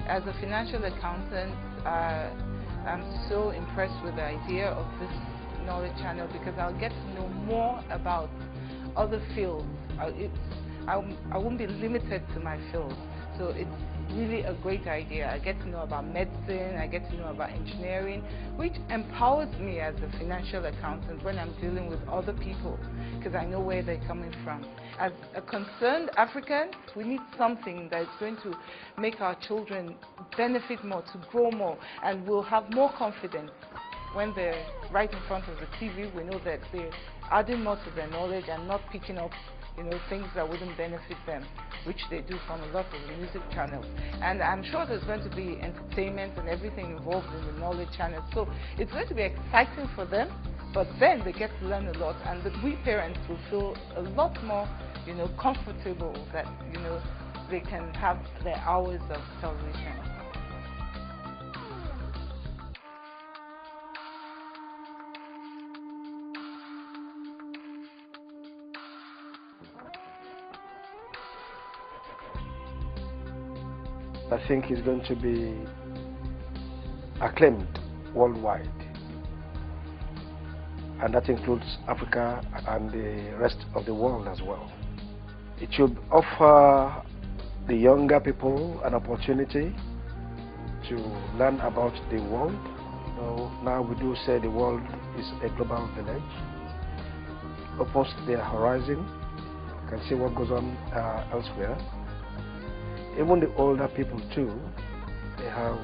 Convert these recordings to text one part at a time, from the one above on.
as a financial accountant, I'm so impressed with the idea of this knowledge channel because I'll get to know more about other fields. I won't be limited to my field. So it's really a great idea. I get to know about medicine, I get to know about engineering, which empowers me as a financial accountant when I'm dealing with other people, because I know where they're coming from. As a concerned African, we need something that's going to make our children benefit more, to grow more, and we'll have more confidence when they're right in front of the TV. We know that they're adding more to their knowledge and not picking up things that wouldn't benefit them, which they do from a lot of the music channels. And I'm sure there's going to be entertainment and everything involved in the knowledge channel. So it's going to be exciting for them, but then they get to learn a lot, and we parents will feel a lot more, comfortable that, they can have their hours of television. I think it's going to be acclaimed worldwide, and that includes Africa and the rest of the world as well. It should offer the younger people an opportunity to learn about the world. Now we do say the world is a global village. Opposed their horizon, you can see what goes on elsewhere. Even the older people too, they have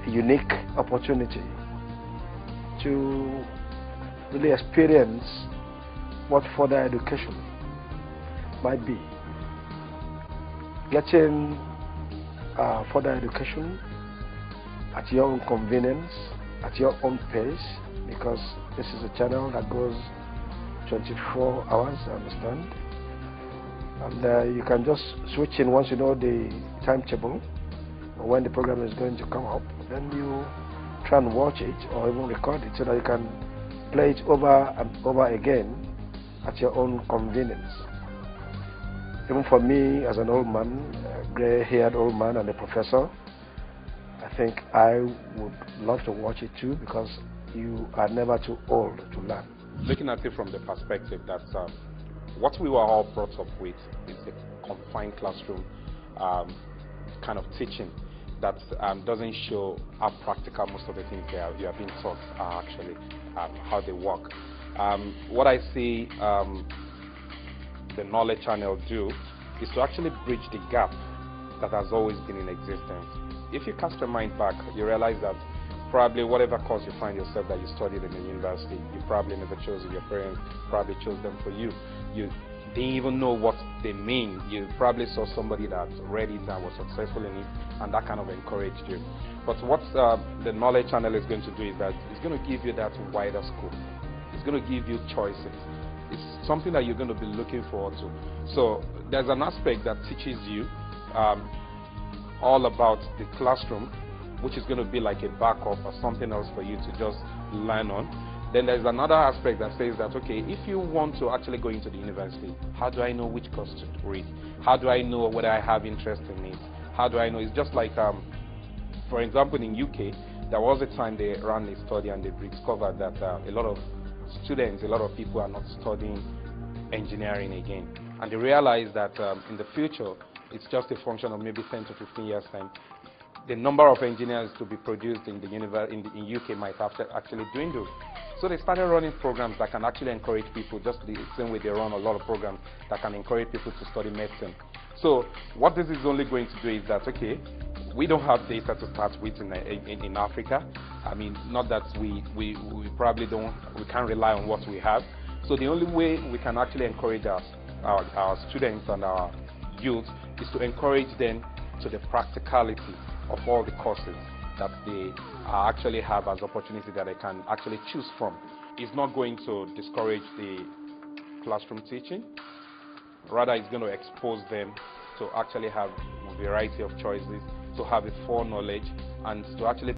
a unique opportunity to really experience what further education might be. Getting further education at your own convenience, at your own pace, because this is a channel that goes 24 hours, I understand. And you can just switch in once you know the timetable or when the program is going to come up. Then you try and watch it or even record it so that you can play it over and over again at your own convenience. Even for me as an old man, a gray-haired old man and a professor, I think I would love to watch it too, because you are never too old to learn. Looking at it from the perspective that what we were all brought up with is a confined classroom kind of teaching that doesn't show how practical most of the things you are being taught are actually, how they work. What I see the knowledge channel do is to actually bridge the gap that has always been in existence. If you cast your mind back, you realize that probably whatever course you find yourself that you studied in the university, you probably never chose it. Your parents probably chose them for you. You didn't even know what they mean. You probably saw somebody that read it and was successful in it, and that kind of encouraged you. But what the knowledge channel is going to do is that it's going to give you that wider scope. It's going to give you choices. It's something that you're going to be looking forward to. So there's an aspect that teaches you all about the classroom, which is going to be like a backup or something else for you to just learn on. Then there's another aspect that says that, okay, if you want to actually go into the university, how do I know which course to read? How do I know whether I have interest in it? How do I know? It's just like, for example, in UK, there was a time they ran a study and they discovered that a lot of students, a lot of people are not studying engineering again. And they realized that in the future, it's just a function of maybe 10 to 15 years' time. The number of engineers to be produced in the UK might have to actually dwindle. So they started running programs that can actually encourage people, just the same way they run a lot of programs that can encourage people to study medicine. So what this is only going to do is that, okay, we don't have data to start with in Africa. I mean, not that we probably we can't rely on what we have. So the only way we can actually encourage our students and our youth is to encourage them to the practicality of all the courses that they actually have as opportunity that they can actually choose from. It's not going to discourage the classroom teaching. Rather, it's going to expose them to actually have a variety of choices, to have a foreknowledge, and to actually